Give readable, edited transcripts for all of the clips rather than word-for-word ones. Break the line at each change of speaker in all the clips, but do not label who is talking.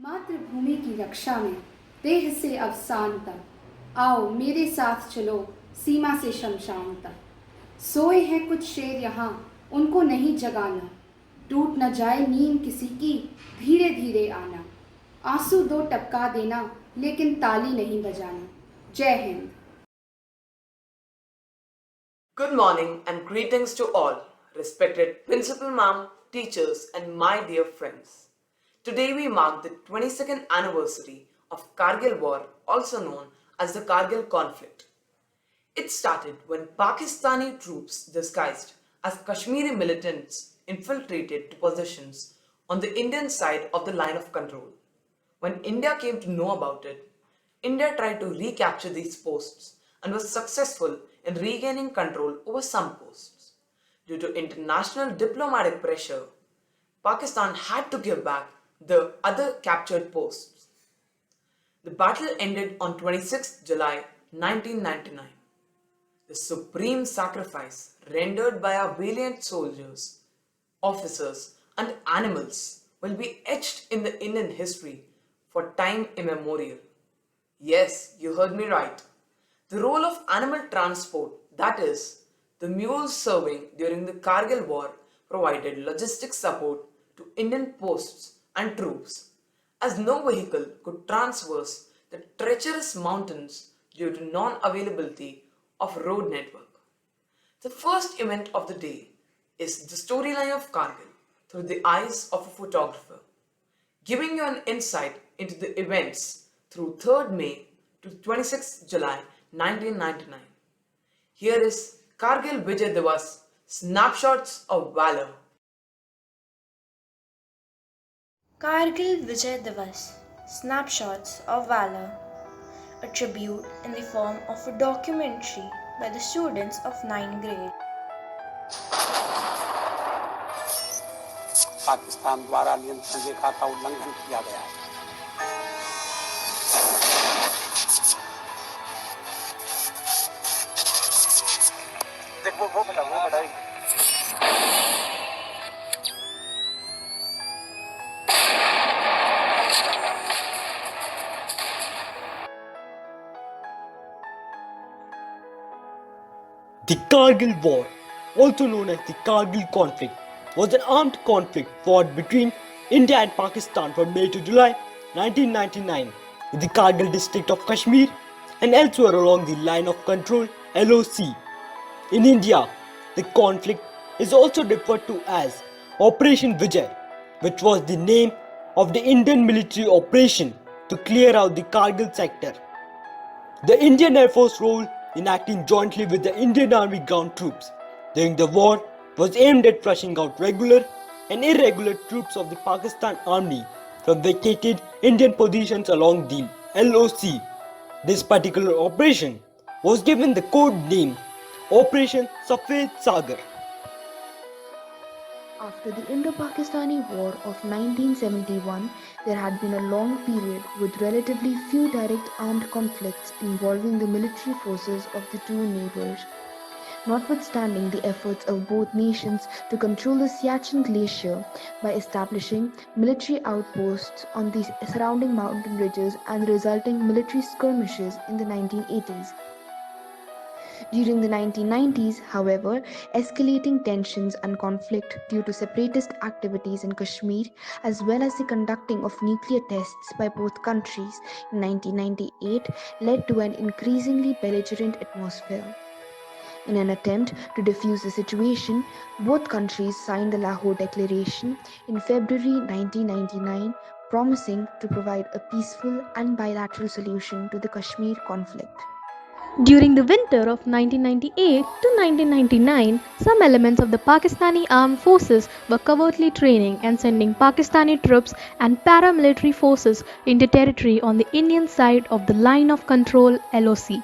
मातृभूमि की रक्षा में देह से अवसान तक, आओ मेरे साथ चलो सीमा से शमशान तक। सोए हैं कुछ शेर यहाँ, उनको नहीं जगाना, टूट न जाए नींद किसी की, धीरे धीरे आना। आंसू दो टपका देना, लेकिन ताली नहीं बजाना। जय Hind.
Good morning and greetings to all, respected Principal Ma'am, teachers, and my dear friends. Today we mark the 22nd anniversary of Kargil War, also known as the Kargil conflict. It started when Pakistani troops disguised as Kashmiri militants infiltrated positions on the Indian side of the line of control. When India came to know about it, India tried to recapture these posts and was successful in regaining control over some posts. Due to international diplomatic pressure, Pakistan had to give back the other captured posts. The battle ended on 26 July 1999. The supreme sacrifice rendered by our valiant soldiers, officers, and animals will be etched in the Indian history for time immemorial. Yes, you heard me right. The role of animal transport, that is, the mules serving during the Kargil war, provided logistic support to Indian posts and troops, as no vehicle could traverse the treacherous mountains due to non-availability of road network. The first event of the day is the storyline of Kargil through the eyes of a photographer, giving you an insight into the events through 3rd May to 26th July 1999. Here is Kargil Vijay Divas Snapshots of Valor.
Kargil Vijay Divas Snapshots of Valor, a tribute in the form of a documentary by the students of 9th grade.
Pakistan द्वारा नियंत्रण रेखा का उल्लंघन किया गया है। देखो वो बड़ा
The Kargil War, also known as the Kargil conflict, was an armed conflict fought between India and Pakistan from May to July 1999 in the Kargil district of Kashmir and elsewhere along the line of control LOC. In India, the conflict is also referred to as Operation Vijay, which was the name of the Indian military operation to clear out the Kargil sector. The Indian Air Force role in acting jointly with the Indian Army ground troops during the war was aimed at flushing out regular and irregular troops of the Pakistan Army from vacated Indian positions along the LOC. This particular operation was given the code name Operation Safed Sagar.
After the Indo-Pakistani War of 1971, there had been a long period with relatively few direct armed conflicts involving the military forces of the two neighbors. Notwithstanding the efforts of both nations to control the Siachen Glacier by establishing military outposts on the surrounding mountain ridges and resulting military skirmishes in the 1980s. During the 1990s, however, escalating tensions and conflict due to separatist activities in Kashmir, as well as the conducting of nuclear tests by both countries in 1998, led to an increasingly belligerent atmosphere. In an attempt to defuse the situation, both countries signed the Lahore Declaration in February 1999, promising to provide a peaceful and bilateral solution to the Kashmir conflict.
During the winter of 1998 to 1999, some elements of the Pakistani armed forces were covertly training and sending Pakistani troops and paramilitary forces into territory on the Indian side of the line of control LOC.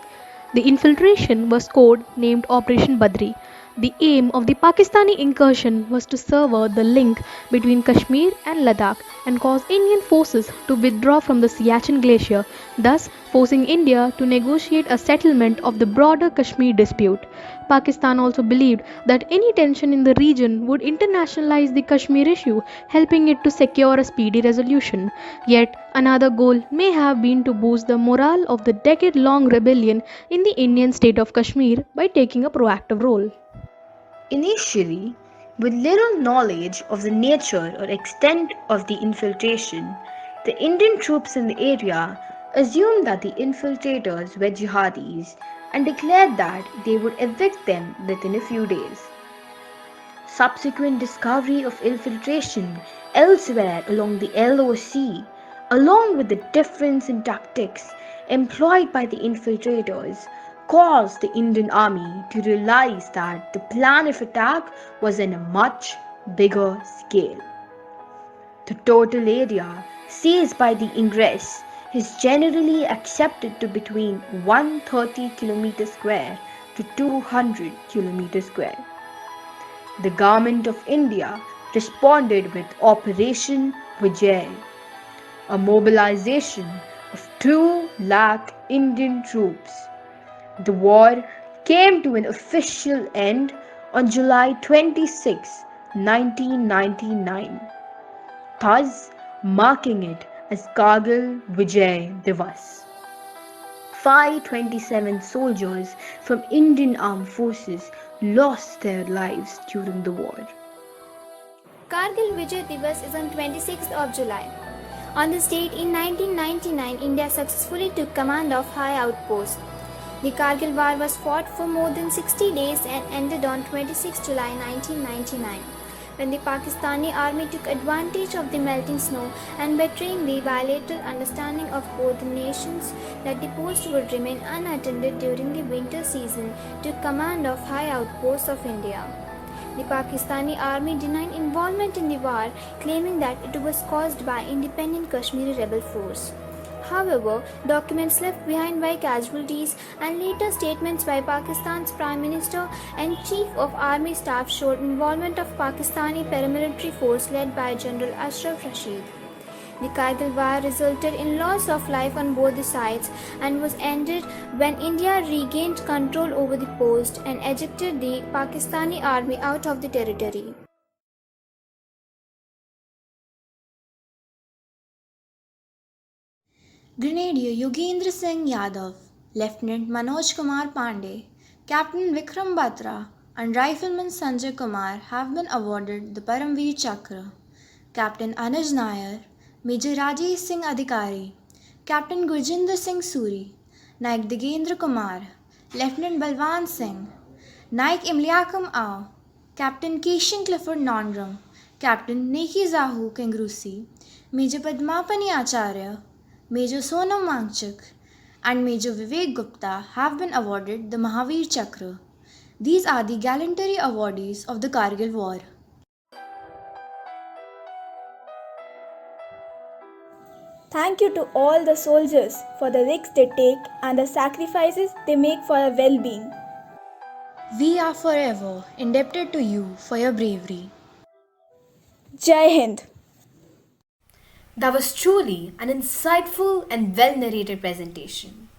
The infiltration was code named Operation Badri. The aim of the Pakistani incursion was to sever the link between Kashmir and Ladakh and cause Indian forces to withdraw from the Siachen Glacier, thus forcing India to negotiate a settlement of the broader Kashmir dispute. Pakistan also believed that any tension in the region would internationalize the Kashmir issue, helping it to secure a speedy resolution. Yet, another goal may have been to boost the morale of the decade long rebellion in the Indian state of Kashmir by taking a proactive role.
Initially, with little knowledge of the nature or extent of the infiltration, the Indian troops in the area assumed that the infiltrators were jihadis and declared that they would evict them within a few days. Subsequent discovery of infiltration elsewhere along the LOC, along with the difference in tactics employed by the infiltrators, caused the Indian army to realize that the plan of attack was in a much bigger scale. The total area seized by the ingress is generally accepted to between 130 km square to 200 km square. The Government of India responded with Operation Vijay, a mobilization of 2 lakh Indian troops. The war came to an official end on July 26, 1999, thus marking it as Kargil Vijay Divas. 527 soldiers from Indian Armed Forces lost their lives during the war.
Kargil Vijay Divas is on 26th of July. On this date in 1999, India successfully took command of High Outpost. The Kargil War was fought for more than 60 days and ended on 26 July 1999, when the Pakistani army took advantage of the melting snow and betraying the bilateral understanding of both the nations that the post would remain unattended during the winter season, took command of High Outposts of India. The Pakistani army denied involvement in the war, claiming that it was caused by independent Kashmiri rebel force. However, documents left behind by casualties and later statements by Pakistan's Prime Minister and Chief of Army Staff showed involvement of Pakistani paramilitary force led by General Ashraf Rashid. The Kargil War resulted in loss of life on both the sides and was ended when India regained control over the post and ejected the Pakistani army out of the territory.
Grenadier Yogendra Singh Yadav, Lieutenant Manoj Kumar Pandey, Captain Vikram Batra, and Rifleman Sanjay Kumar have been awarded the Paramveer Chakra. Captain Anuj Nair, Major Rajesh Singh Adhikari, Captain Gurjinder Singh Suri, Naik Digendra Kumar, Lieutenant Balwan Singh, Naik Imliakam Ao, Captain Kishan Clifford Nondram, Captain Neki Zahu Kengrusi, Major Padmapani Acharya, Major Sonam Mangchuk, and Major Vivek Gupta have been awarded the Mahavir Chakra. These are the gallantry awardees of the Kargil War.
Thank you to all the soldiers for the risks they take and the sacrifices they make for our well-being.
We are forever indebted to you for your bravery.
Jai Hind.
That was truly an insightful and well-narrated presentation.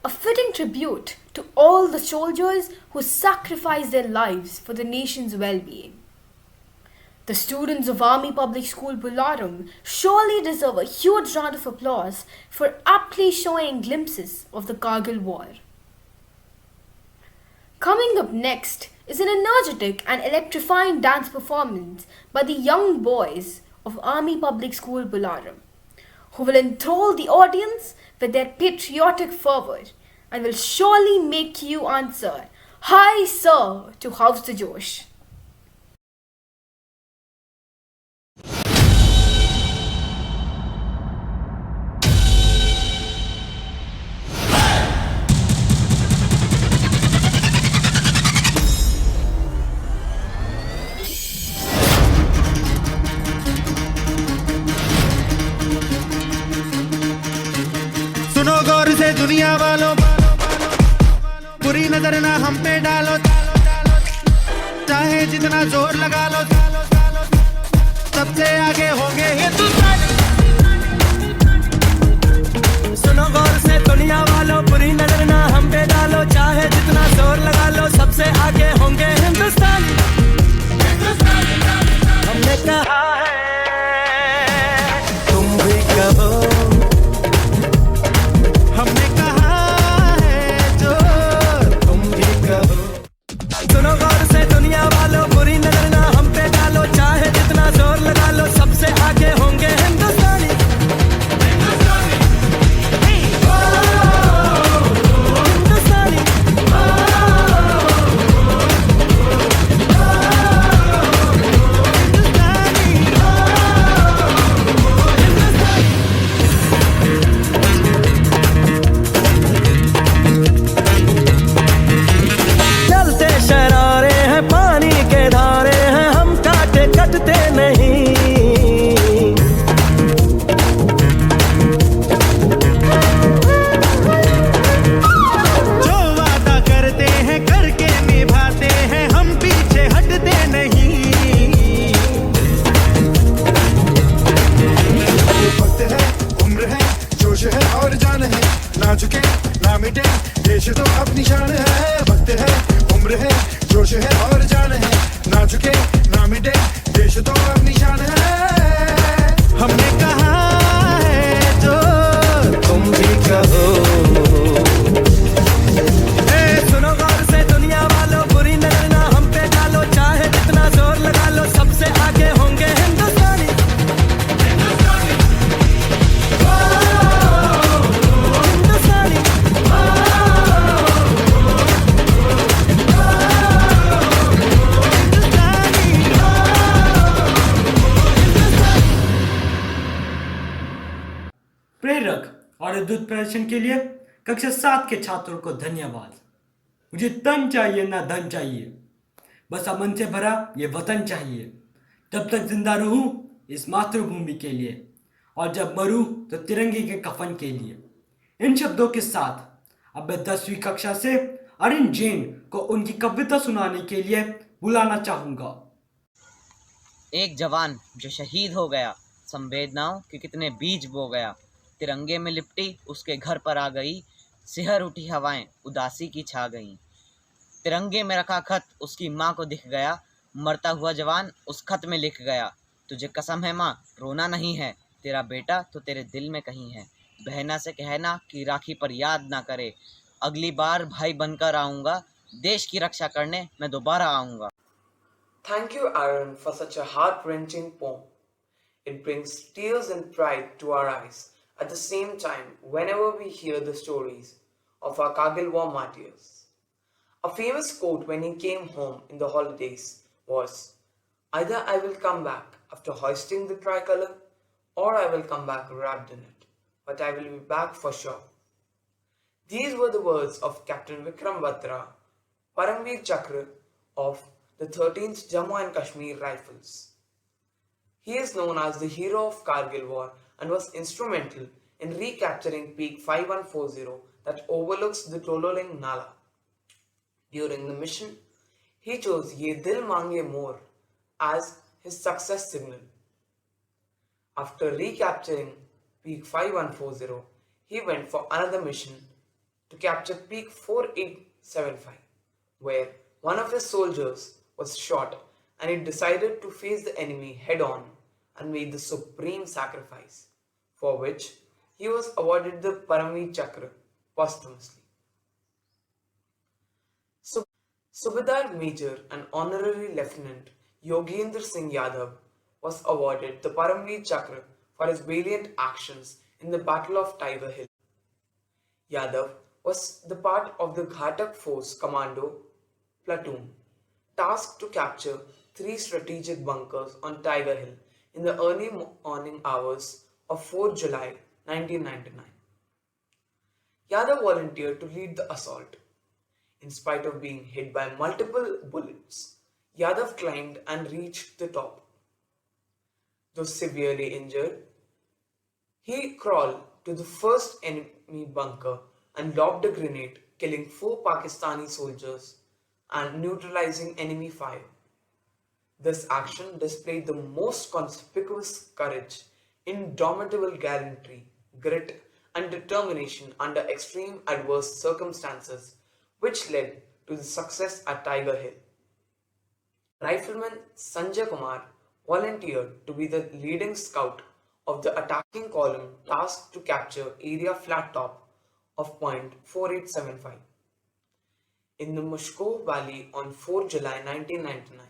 A fitting tribute to all the soldiers who sacrificed their lives for the nation's well-being. The students of Army Public School Bularam surely deserve a huge round of applause for aptly showing glimpses of the Kargil War. Coming up next is an energetic and electrifying dance performance by the young boys of Army Public School Bularam, who will enthrall the audience with their patriotic fervor and will surely make you answer, "Hi sir," to House the Josh.
सुनो गौर से दुनिया वालों, बुरी नजर ना हम पे डालो। चाहे जितना जोर लगा लो, सबसे आगे होंगे हिंदुस्तानी। सुनो गौर से दुनिया वालों, बुरी नजर ना हम पे डालो, चाहे जितना जोर लगा लो, सबसे आगे होंगे हिंदुस्तानी। हमने कहा है तुम भी कहो, हमने कहा है जो तुम भी कहो। सुनो गौर से दुनिया वालों, बुरी नजर ना हम पे डालो, चाहे जितना जोर लगा लो, सबसे आगे होंगे हिंदुस्तानी। चलते शरारे हैं, पानी के धारे हैं, हम काटे कटते नहीं। जो वादा करते हैं करके निभाते हैं, हम पीछे हटते नहीं।
वक्त है, उम्र है, जोश है और जान है, ना झुके ना मिटे देश तो अपनी शान है। वक्त है, उम्र है, जोश है और जान है, ना झुके ना मिटे देश तो अपनी शान है।
हमने कहा है जो तुम भी कहो। सुनो गौर से दुनिया वालों, बुरी नजर ना हम पे डालो, चाहे जितना जोर लगा लो, सबसे आगे होंगे हिंदुस्तानी। हिंदुस्तानी।
प्रेरक और अद्भुत प्रदर्शन के लिए कक्षा 7 के छात्रों को धन्यवाद। मुझे तन चाहिए ना धन चाहिए, बस अमन से भरा ये वतन चाहिए। तब तक जिंदा रहूं इस मातृभूमि के लिए, और जब मरूं तो तिरंगे के कफन के लिए। इन शब्दों के साथ अब मैं 10वीं कक्षा से अरिन जैन को उनकी कविता सुनाने के लिए बुलाना चाहूंगा।
एक जवान जो शहीद हो गया, संवेदनाओं के कितने बीज बो गया। तिरंगे में लिपटी उसके घर पर आ गई, सिहर उठी हवाएं उदासी की छा गईं। तिरंगे में रखा खत उसकी माँ को दिख गया, मरता हुआ जवान उस खत में लिख गया। तुझे कसम है माँ, रोना नहीं है, तेरा बेटा तो तेरे दिल में कहीं है। बहना से कहना कि राखी पर याद ना करे, अगली बार भाई बनकर आऊँगा, देश की रक्षा करने मैं दोबारा आऊँगा।
Thank you, Aaron, for such a heart-wrenching poem. It brings tears and pride to our eyes at the same time whenever we hear the stories of our Kargil war martyrs. A famous quote when he came home in the holidays was, "Either I will come back after hoisting the tricolour, or I will come back wrapped in it, but I will be back for sure." These were the words of Captain Vikram Batra, Paramveer Chakra of the 13th Jammu and Kashmir Rifles. He is known as the hero of Kargil war and was instrumental in recapturing Peak 5140 that overlooks the Tololing Nala. During the mission, he chose Ye Dil Mange More as his success signal. After recapturing Peak 5140, he went for another mission to capture Peak 4875, where one of his soldiers was shot and he decided to face the enemy head-on and made the supreme sacrifice, for which he was awarded the Paramveer Chakra posthumously. Subedar Major and Honorary Lieutenant Yogendra Singh Yadav was awarded the Paramveer Chakra for his valiant actions in the Battle of Tiger Hill. Yadav was the part of the Ghatak Force Commando platoon tasked to capture 3 strategic bunkers on Tiger Hill in the early morning hours of 4 July 1999. Yadav volunteered to lead the assault. In spite of being hit by multiple bullets, Yadav climbed and reached the top. Though severely injured, he crawled to the first enemy bunker and lobbed a grenade, killing 4 Pakistani soldiers and neutralizing enemy fire. This action displayed the most conspicuous courage, indomitable gallantry, grit, and determination under extreme adverse circumstances, which led to the success at Tiger Hill. Rifleman Sanjay Kumar volunteered to be the leading scout of the attacking column tasked to capture area flat top of point 4875 in the Mushko Valley on 4 July 1999.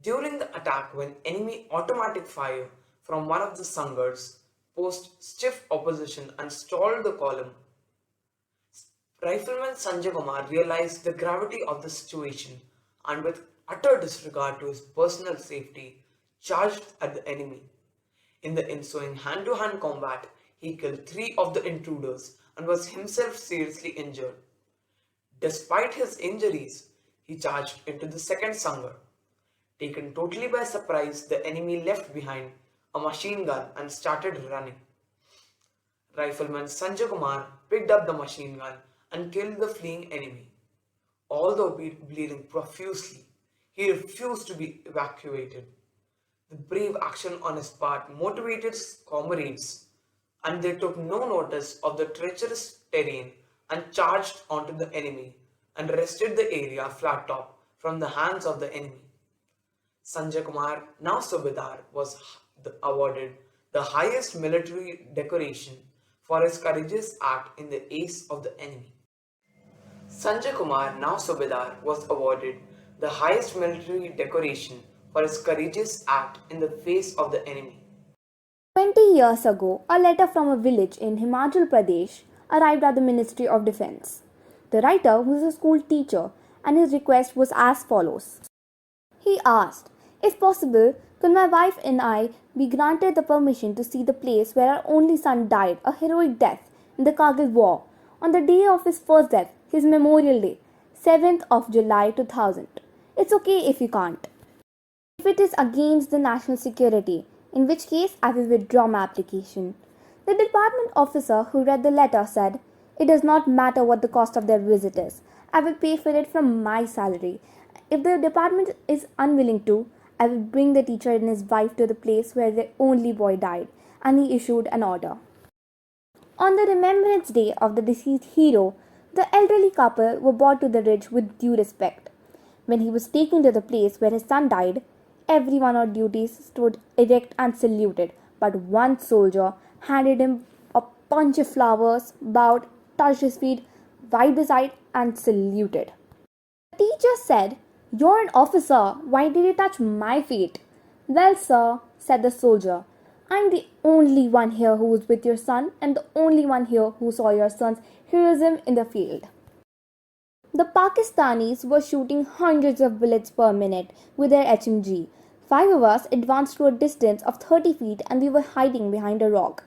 During the attack, when enemy automatic fire from one of the Sangars posed stiff opposition and stalled the column, Rifleman Sanjay Kumar realized the gravity of the situation and with utter disregard to his personal safety, charged at the enemy. In the ensuing hand-to-hand combat, he killed 3 of the intruders and was himself seriously injured. Despite his injuries, he charged into the second Sangar. Taken totally by surprise, the enemy left behind a machine gun and started running. Rifleman Sanjay Kumar picked up the machine gun and killed the fleeing enemy. Although bleeding profusely, he refused to be evacuated. The brave action on his part motivated his comrades, and they took no notice of the treacherous terrain and charged onto the enemy and wrested the area flat top from the hands of the enemy. Sanjay Kumar, now Subedar, was awarded the highest military decoration for his courageous act in the face of the enemy. Sanjay Kumar, now Subedar, was awarded the highest military decoration for his courageous act in the face of the enemy.
20 years ago, a letter from a village in Himachal Pradesh arrived at the Ministry of Defense. The writer was a school teacher, and his request was as follows. He asked, if possible, could my wife and I be granted the permission to see the place where our only son died a heroic death in the Kargil War, on the day of his first death, his Memorial Day, 7th of July 2000. It's okay if you can't. If it is against the national security, in which case I will withdraw my application. The department officer who read the letter said, it does not matter what the cost of their visit is. I will pay for it from my salary. If the department is unwilling to, I will bring the teacher and his wife to the place where their only boy died, and he issued an order. On the Remembrance Day of the deceased hero, the elderly couple were brought to the ridge with due respect. When he was taken to the place where his son died, everyone on duty stood erect and saluted, but one soldier handed him a bunch of flowers, bowed, touched his feet, wiped his eye, and saluted. The teacher said, "You're an officer, why did you touch my feet?" "Well, sir," said the soldier, "I'm the only one here who was with your son and the only one here who saw your son's heroism in the field." The Pakistanis were shooting hundreds of bullets per minute with their HMG. 5 of us advanced to a distance of 30 feet and we were hiding behind a rock.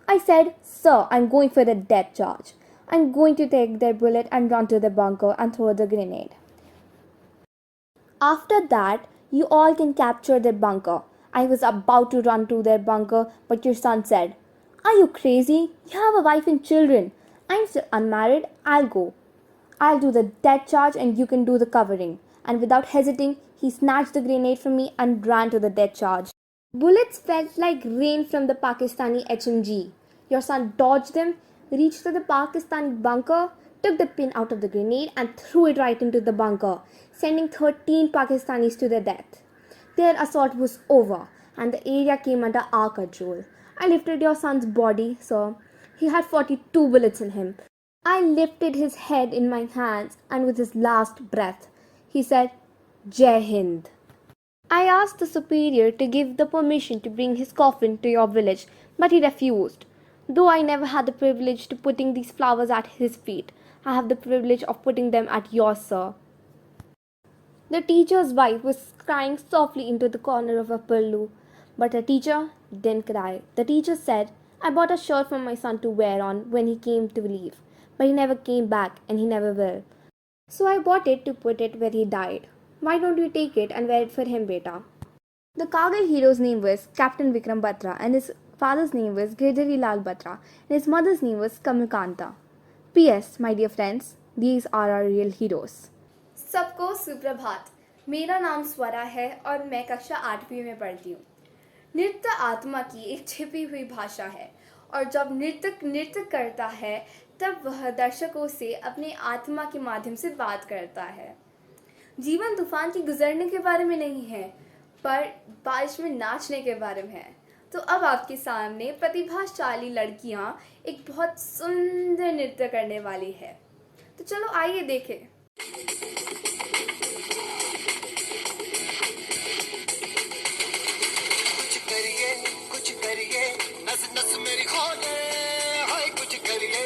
I said, "Sir, I'm going for the death charge. I'm going to take their bullet and run to the bunker and throw the grenade. After that, you all can capture their bunker." I was about to run to their bunker, but your son said, "Are you crazy? You have a wife and children. I'm still unmarried. I'll go. I'll do the death charge and you can do the covering." And without hesitating, he snatched the grenade from me and ran to the death charge. Bullets fell like rain from the Pakistani HMG. Your son dodged them, reached to the Pakistani bunker, took the pin out of the grenade and threw it right into the bunker, sending 13 Pakistanis to their death. Their assault was over and the area came under our control. I lifted your son's body, sir. He had 42 bullets in him. I lifted his head in my hands and with his last breath, he said, "Jai Hind." I asked the superior to give the permission to bring his coffin to your village, but he refused. Though I never had the privilege to putting these flowers at his feet, I have the privilege of putting them at yours, sir. The teacher's wife was crying softly into the corner of a pillow, but the teacher didn't cry. The teacher said, "I bought a shirt for my son to wear on when he came to leave, but he never came back and he never will. So I bought it to put it where he died. Why don't you take it and wear it for him, beta?" The Kargil hero's name was Captain Vikram Batra and his father's name was Girdhari Lal Batra and his mother's name was Kamalkanta. P.S. My dear friends, these are our real heroes.
सबको सुप्रभात.
मेरा नाम स्वरा है और मैं कक्षा 8वीं में पढ़ती हूँ। नृत्य आत्मा की एक छिपी हुई भाषा है और जब नृत्यक नृत्य करता है तब वह दर्शकों से अपनी आत्मा के माध्यम से बात करता है। जीवन तूफान की गुजरने के बारे में नहीं है, पर बारिश में नाचने के बारे में है। तो अब आपके सामने प्रतिभाशाली लड़कियां एक बहुत सुंदर नृत्य करने वाली है। तो चलो आइए देखें।
कुछ करिए नस नस मेरी खोले, हाय कुछ करिए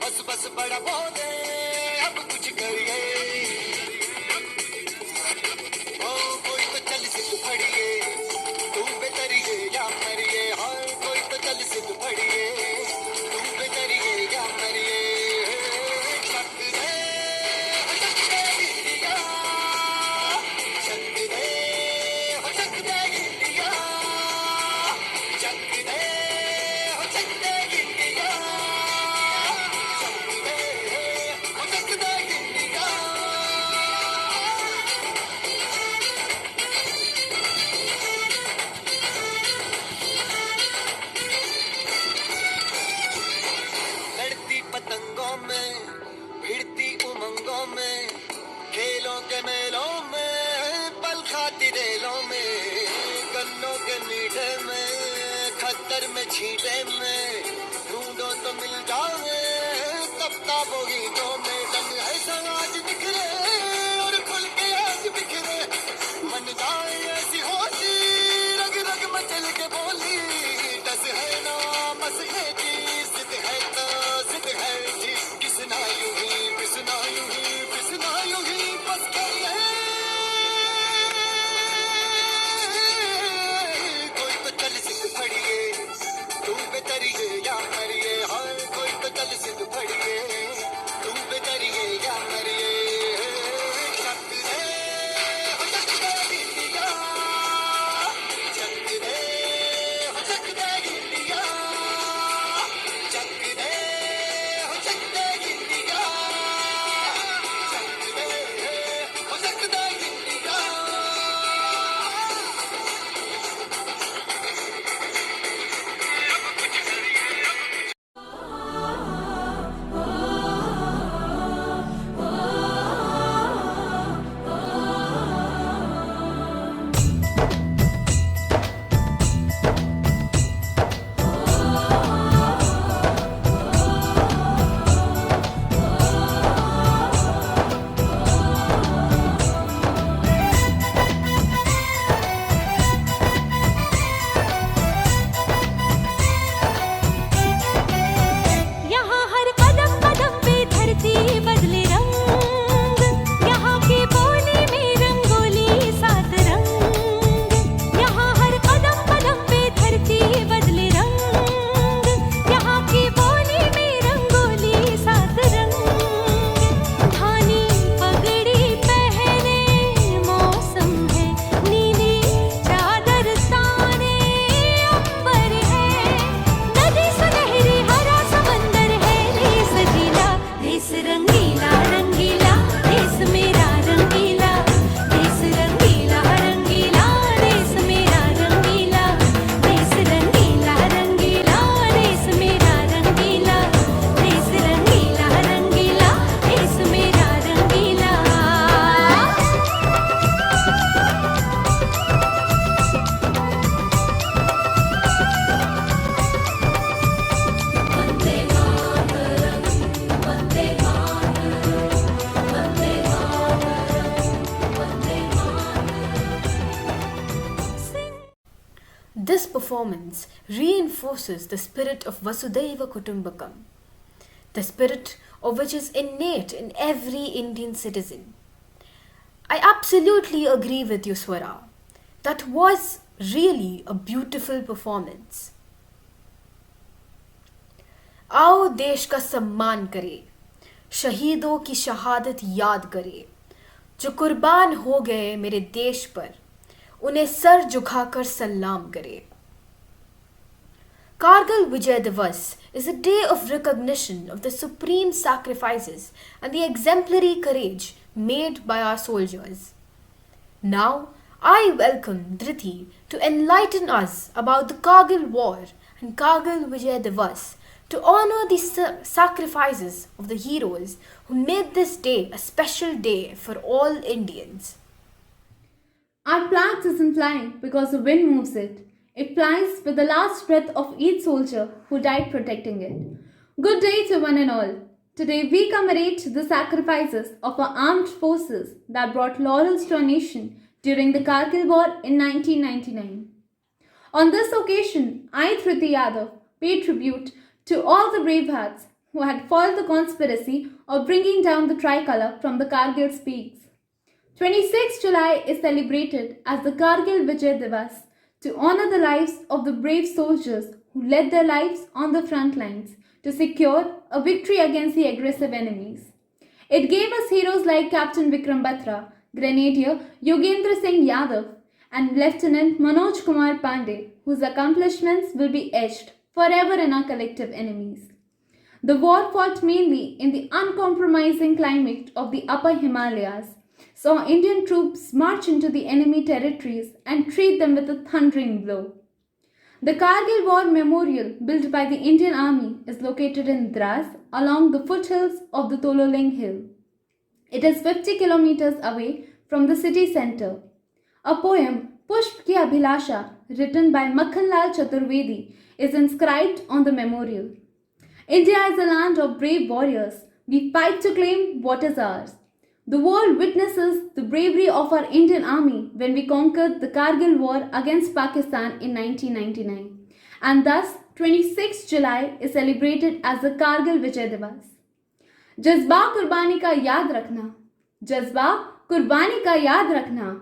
बस बस बड़ा बोले, अब कुछ करिए। ओ कोई तो चल सिद्ध फड़िए, तू बेतरिए या मरिए, हाय कोई तो चल सिद्ध फड़िए, तू बेतरिए या मरिए। पतंगों में भिड़ती उमंगों में, खेलों के मेलों में, पल खाती रेलों में, गन्नों के मीठे में, खद्दर में छींटे में, ढूंढो तो मिल जाओगे तफ्ताबों गीतों में। रंग है समाज बिखरे और खुल के आज बिखरे, मन जाए ऐसी होती रग रग मचल के बोली। डस है ना बस है जी, जिद है तो जिद है जी, किसना यूं ही पिसना यूं ही पिसना यूं ही बस करिए। कोई तो चल सिद्ध फड़िए, तू बेतरिए या मरिए, हाय कोई तो चल सिद्ध फड़िए, तू बेतरिए या मरिए।
This performance reinforces the spirit of Vasudhaiva Kutumbakam, the spirit of which is innate in every Indian citizen. I absolutely agree with you, Swara. That was really a beautiful performance. आओ देश का सम्मान करें, शहीदों की शहादत याद करें, जो कुर्बान हो गए मेरे देश पर, उन्हें सर झुकाकर सलाम करें. Kargil Vijay Divas is a day of recognition of the supreme sacrifices and the exemplary courage made by our soldiers. Now, I welcome Dhriti to enlighten us about the Kargil War and Kargil Vijay Divas, to honor the sacrifices of the heroes who made this day a special day for all Indians.
Our flag isn't flying because the wind moves it. It flies with the last breath of each soldier who died protecting it. Good day to one and all. Today we commemorate the sacrifices of our armed forces that brought laurels to our nation during the Kargil War in 1999. On this occasion, I, Dhriti Yadav, pay tribute to all the brave hearts who had foiled the conspiracy of bringing down the tricolour from the Kargil peaks. 26 July is celebrated as the Kargil Vijay Divas to honour the lives of the brave soldiers who led their lives on the front lines to secure a victory against the aggressive enemies. It gave us heroes like Captain Vikram Batra, Grenadier Yogendra Singh Yadav, and Lieutenant Manoj Kumar Pandey, whose accomplishments will be etched forever in our collective enemies. The war fought mainly in the uncompromising climate of the upper Himalayas, saw Indian troops march into the enemy territories and treat them with a thundering blow. The Kargil War Memorial, built by the Indian Army, is located in Dras along the foothills of the Tololing Hill. It is 50 kilometers away from the city centre. A poem, Pushp Ki Abhilasha, written by Makhanlal Chaturvedi, is inscribed on the memorial. India is a land of brave warriors. We fight to claim what is ours. The world witnesses the bravery of our Indian Army when we conquered the Kargil War against Pakistan in 1999. And thus, 26 July is celebrated as the Kargil Vijay Divas. जज्बा कुर्बानी का याद रखना, जज्बा कुर्बानी का याद रखना,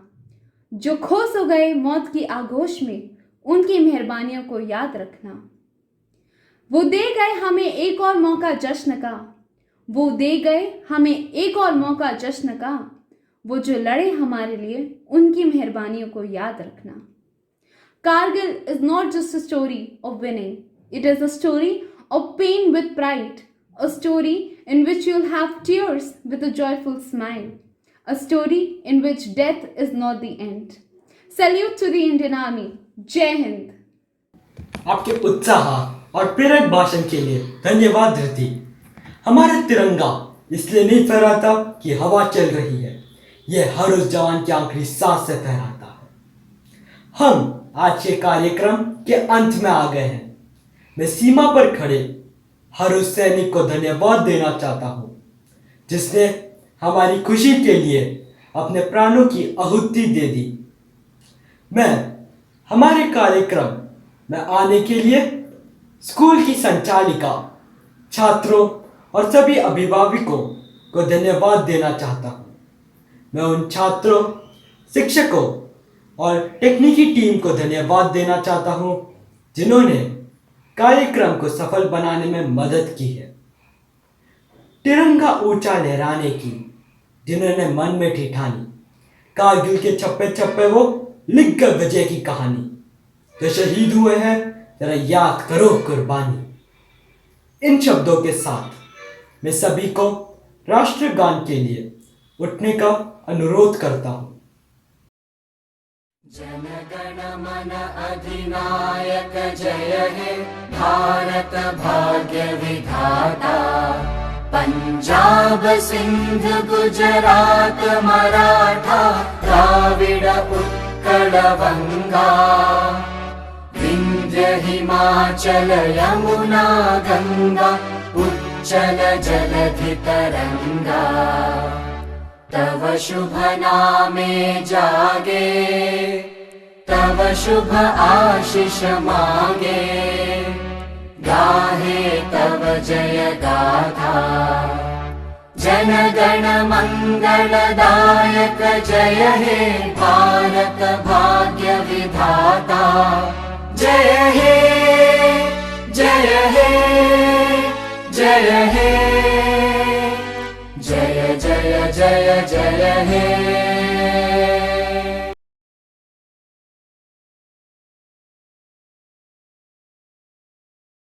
जो खो सो गए मौत की आगोश में, उनकी मेहरबानियों को याद रखना। वो दे गए हमें एक और मौका जश्न का, वो दे गए हमें एक और मौका जश्न का, वो जो लड़े हमारे लिए, उनकी मेहरबानियों को याद रखना। Kargil is not just a story of winning, it is a story of pain with pride, a story in which you'll have tears with a joyful smile, a story in which death is not the end. Salute to the Indian Army. Jai Hind.
आपके उत्साह और प्रेरक भाषण के लिए धन्यवाद धृति। हमारा तिरंगा इसलिए नहीं फहराता कि हवा चल रही है, यह हर उस जवान की आखिरी सांस से फहराता है। हम आज के कार्यक्रम के अंत में आ गए हैं। मैं सीमा पर खड़े हर उस सैनिक को धन्यवाद देना चाहता हूं जिसने हमारी खुशी के लिए अपने प्राणों की आहुति दे दी। मैं हमारे कार्यक्रम में आने के लिए स्कूल की संचालिका, छात्रों और सभी अभिभावकों को धन्यवाद देना चाहता हूं। मैं उन छात्रों, शिक्षकों और तकनीकी टीम को धन्यवाद देना चाहता हूं जिन्होंने कार्यक्रम को सफल बनाने में मदद की है। तिरंगा ऊंचा लहराने की जिन्होंने मन में थी ठानी, कारगिल के छप्पे छप्पे वो लिख कर विजय की कहानी, जो शहीद हुए हैं जरा याद करो कुर्बानी। इन शब्दों के साथ मैं सभी को राष्ट्रगान के लिए उठने का अनुरोध करता हूं।
जनगण मन अधिनायक जय हे भारत भाग्य विधाता, पंजाब सिंध गुजरात मराठा द्राविड़ उत्कल बंगा, विंध्य हिमाचल यमुना गंगा उच्चल जलधि तरंगा, तव शुभ नामे जागे, तव शुभ आशीष मांगे, गाहे तव जय गाथा। जन गण मंगलदायक जय हे भारत भाग्य विधाता, जय हे जय हे जय हे, जय जय जय जय हे।